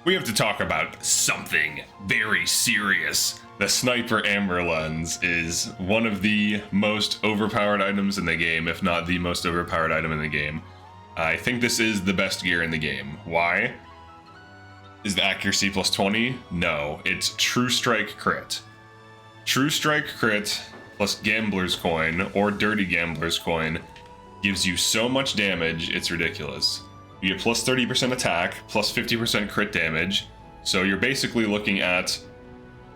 we have to talk about something very serious. The Sniper Amber Lens is one of the most overpowered items in the game, if not the most overpowered item in the game. I think this is the best gear in the game. Why? Is the accuracy plus 20? No, it's True Strike Crit. True Strike Crit plus Gambler's Coin or Dirty Gambler's Coin gives you so much damage, it's ridiculous. You get plus 30% attack, plus 50% crit damage. So you're basically looking at...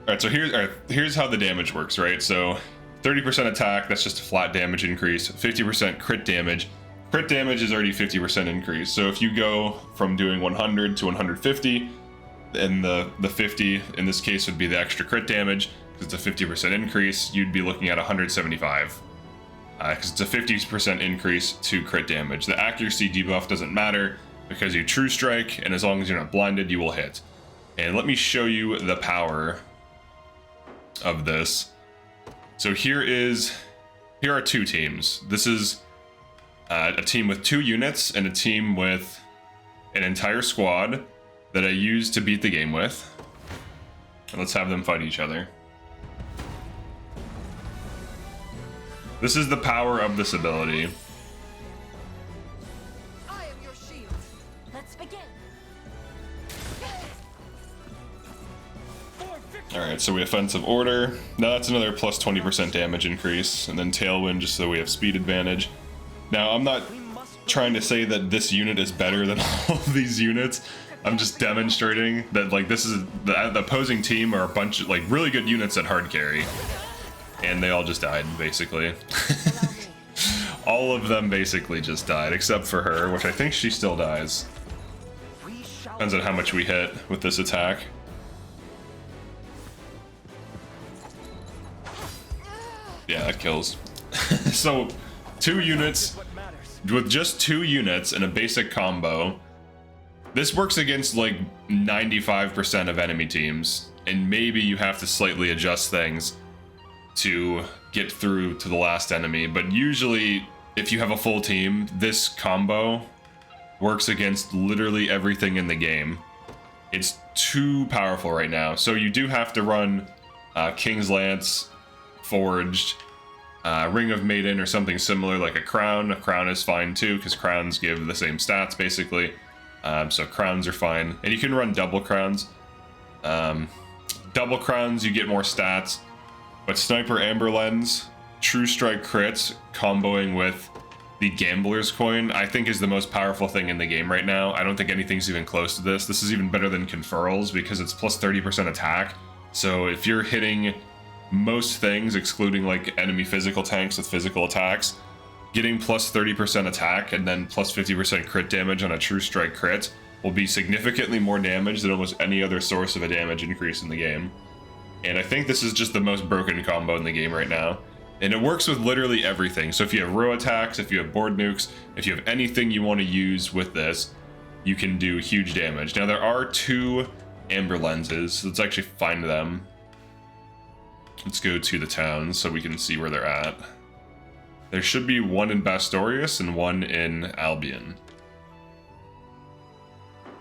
Alright, so here's how the damage works, right? So 30% attack, that's just a flat damage increase. 50% crit damage. Crit damage is already 50% increase. So if you go from doing 100 to 150, and the 50 in this case would be the extra crit damage, because it's a 50% increase, you'd be looking at 175. Because it's a 50% increase to crit damage. The accuracy debuff doesn't matter because you True Strike, and as long as you're not blinded, you will hit. And let me show you the power of this. So here are two teams. This is a team with 2 units and a team with an entire squad that I used to beat the game with. And let's have them fight each other. This is the power of this ability. I am your shield. Let's begin. Alright, so we offensive order. Now that's another plus 20% damage increase, and then tailwind just so we have speed advantage. Now I'm not trying to say that this unit is better than all of these units. I'm just demonstrating that like this is the opposing team are a bunch of like really good units at hard carry. And they all just died, basically. All of them basically just died, except for her, which I think she still dies. Depends on how much we hit with this attack. Yeah, that kills. So, 2 units, with just 2 units and a basic combo, this works against like 95% of enemy teams, and maybe you have to slightly adjust things to get through to the last enemy, but usually if you have a full team, this combo works against literally everything in the game. It's too powerful right now. So you do have to run King's Lance, Forged, Ring of Maiden, or something similar like a crown. A crown is fine too, because crowns give the same stats basically. So crowns are fine, and you can run double crowns. Double crowns, you get more stats. But Sniper Amber Lens, True Strike Crits, comboing with the Gambler's Coin, I think is the most powerful thing in the game right now. I don't think anything's even close to this. This is even better than Conferrals because it's plus 30% attack. So if you're hitting most things, excluding like enemy physical tanks with physical attacks, getting plus 30% attack and then plus 50% crit damage on a True Strike Crit will be significantly more damage than almost any other source of a damage increase in the game. And I think this is just the most broken combo in the game right now. And it works with literally everything. So if you have row attacks, if you have board nukes, if you have anything you want to use with this, you can do huge damage. Now there are 2 Amber Lenses. Let's actually find them. Let's go to the towns so we can see where they're at. There should be one in Bastorius and one in Albion.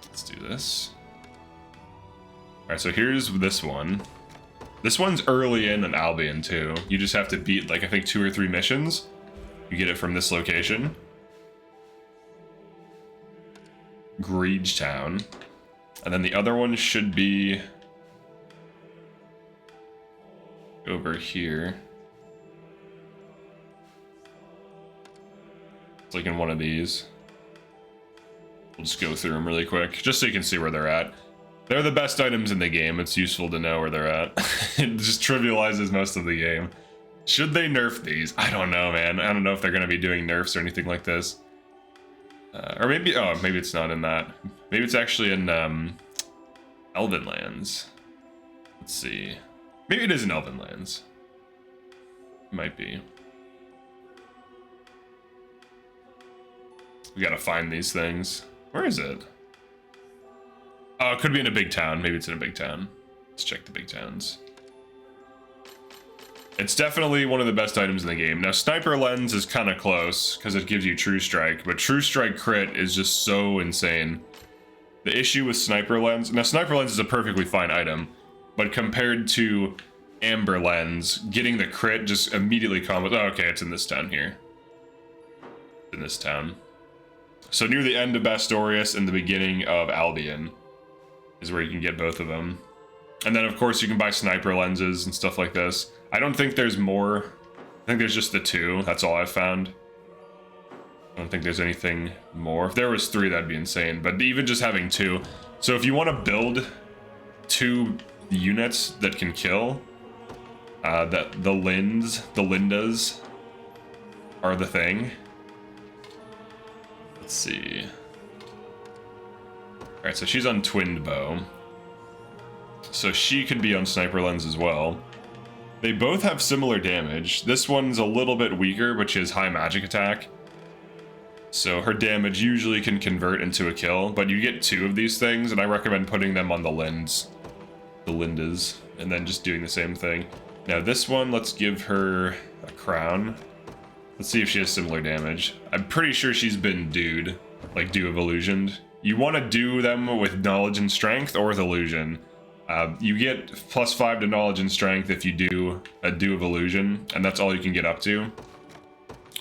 Let's do this. Alright, so here's this one. This one's early in Albion too. You just have to beat like I think 2 or 3 missions. You get it from this location. Greegetown. And then the other one should be over here. It's like in one of these. We'll just go through them really quick, just so you can see where they're at. They're the best items in the game. It's useful to know where they're at. It just trivializes most of the game. Should they nerf these? I don't know, man. I don't know if they're going to be doing nerfs or anything like this. Or maybe, oh, maybe it's not in that. Maybe it's actually in Elven Lands. Let's see. Maybe it is in Elven Lands. Might be. We gotta find these things. Where is it? Oh, it could be in a big town. Maybe it's in a big town. Let's check the big towns. It's definitely one of the best items in the game. Now, Sniper Lens is kind of close because it gives you True Strike, but True Strike Crit is just so insane. The issue with Sniper Lens, now Sniper Lens is a perfectly fine item, but compared to Amber Lens, getting the crit just immediately combos. Oh, okay, it's in this town here. In this town. So near the end of Bastorius and the beginning of Albion is where you can get both of them. And then of course you can buy sniper lenses and stuff like this. I don't think there's more. I think there's just the 2. That's all I've found. I don't think there's anything more. If there was 3, that'd be insane. But even just having 2. So if you want to build 2 units that can kill, the Lindas are the thing. Let's see. Alright, so she's on Twinned Bow. So she could be on Sniper Lens as well. They both have similar damage. This one's a little bit weaker, but she has high magic attack. So her damage usually can convert into a kill, but you get 2 of these things, and I recommend putting them on the Lindas, and then just doing the same thing. Now this one, let's give her a crown. Let's see if she has similar damage. I'm pretty sure she's been dued, like Dew of Illusioned. You want to do them with Knowledge and Strength or with Illusion. You get +5 to Knowledge and Strength if you do a Dew of Illusion, and that's all you can get up to,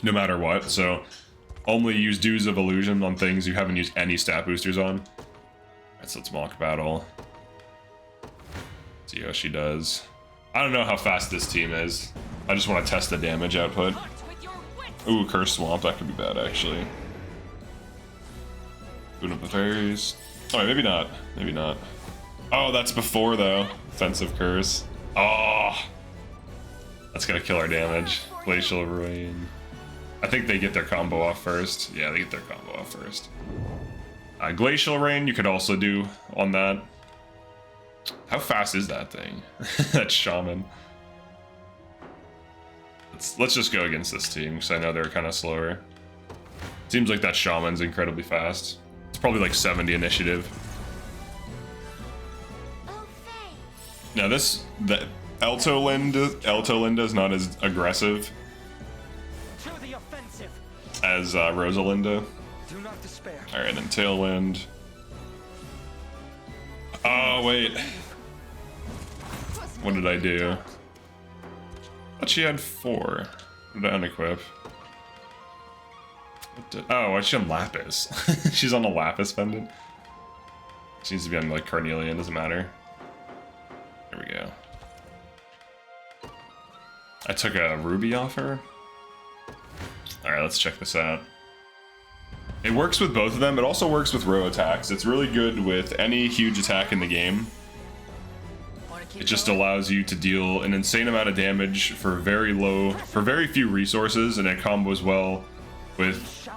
no matter what. So only use Dews of Illusion on things you haven't used any stat boosters on. Alright, so let's mock battle. See how she does. I don't know how fast this team is. I just want to test the damage output. Ooh, Curse Swamp, that could be bad actually. Boon of the Fairies. Oh, maybe not. Maybe not. Oh, that's before though. Offensive Curse. Oh, that's gonna kill our damage. Glacial Ruin. I think they get their combo off first. Yeah, they get their combo off first. Glacial Rain you could also do on that. How fast is that thing? That Shaman. Let's just go against this team because I know they're kind of slower. Seems like that Shaman's incredibly fast. It's probably like 70 initiative. Now the Alto Linda is not as aggressive as Rosalinda. Alright, then Tailwind. Oh, wait. What did I do? I thought she had 4. What did I unequip? Oh, why's she on Lapis? She's on a Lapis pendant. She needs to be on like Carnelian, doesn't matter. There we go. I took a ruby off her. Alright, let's check this out. It works with both of them. It also works with row attacks. It's really good with any huge attack in the game. It just allows you to deal an insane amount of damage for very few resources, and it combos well with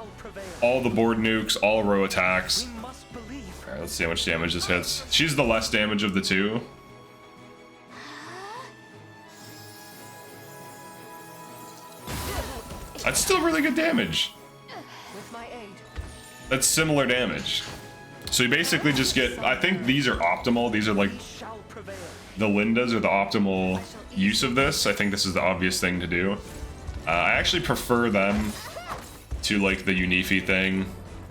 all the board nukes, all row attacks. Alright, let's see how much damage this hits. She's the less damage of the 2. That's still really good damage. That's similar damage. So you basically just get, I think these are optimal. These are like, the Lindas are the optimal use of this. I think this is the obvious thing to do. I actually prefer them to like the Unifi thing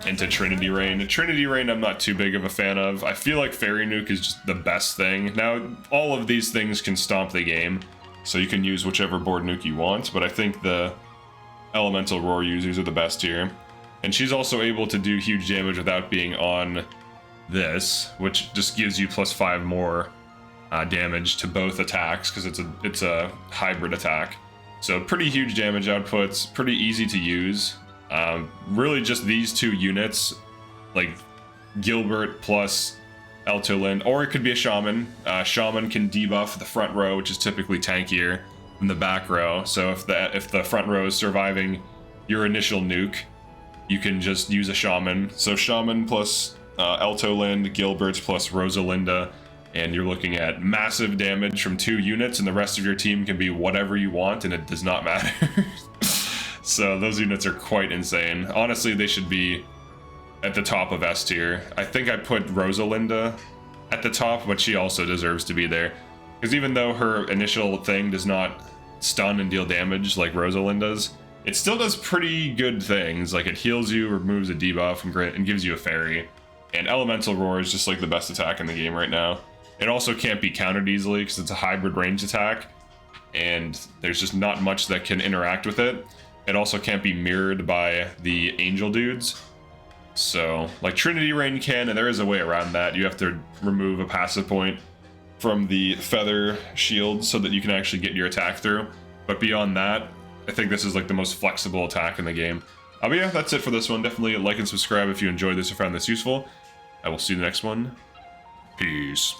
and to Trinity Rain. Trinity Rain I'm not too big of a fan of. I feel like Fairy Nuke is just the best thing. Now, all of these things can stomp the game, so you can use whichever board nuke you want, but I think the Elemental Roar users are the best here. And she's also able to do huge damage without being on this, which just gives you +5 more damage to both attacks because it's a hybrid attack. So pretty huge damage outputs, pretty easy to use. Really just these 2 units, like Gilbert plus Eltolin, or it could be a Shaman. Shaman can debuff the front row, which is typically tankier than the back row. So if the front row is surviving your initial nuke, you can just use a Shaman. So Shaman plus Eltolin, Gilbert plus Rosalinda, and you're looking at massive damage from 2 units, and the rest of your team can be whatever you want, and it does not matter. So those units are quite insane. Honestly, they should be at the top of S tier. I think I put Rosalinda at the top, but she also deserves to be there. Because even though her initial thing does not stun and deal damage like Rosalinda's, it still does pretty good things. Like it heals you, removes a debuff, and gives you a fairy. And Elemental Roar is just like the best attack in the game right now. It also can't be countered easily because it's a hybrid range attack, and there's just not much that can interact with it. It also can't be mirrored by the angel dudes. So, like Trinity Rain can, and there is a way around that. You have to remove a passive point from the feather shield so that you can actually get your attack through. But beyond that, I think this is like the most flexible attack in the game. But yeah, that's it for this one. Definitely like and subscribe if you enjoyed this or found this useful. I will see you in the next one. Peace.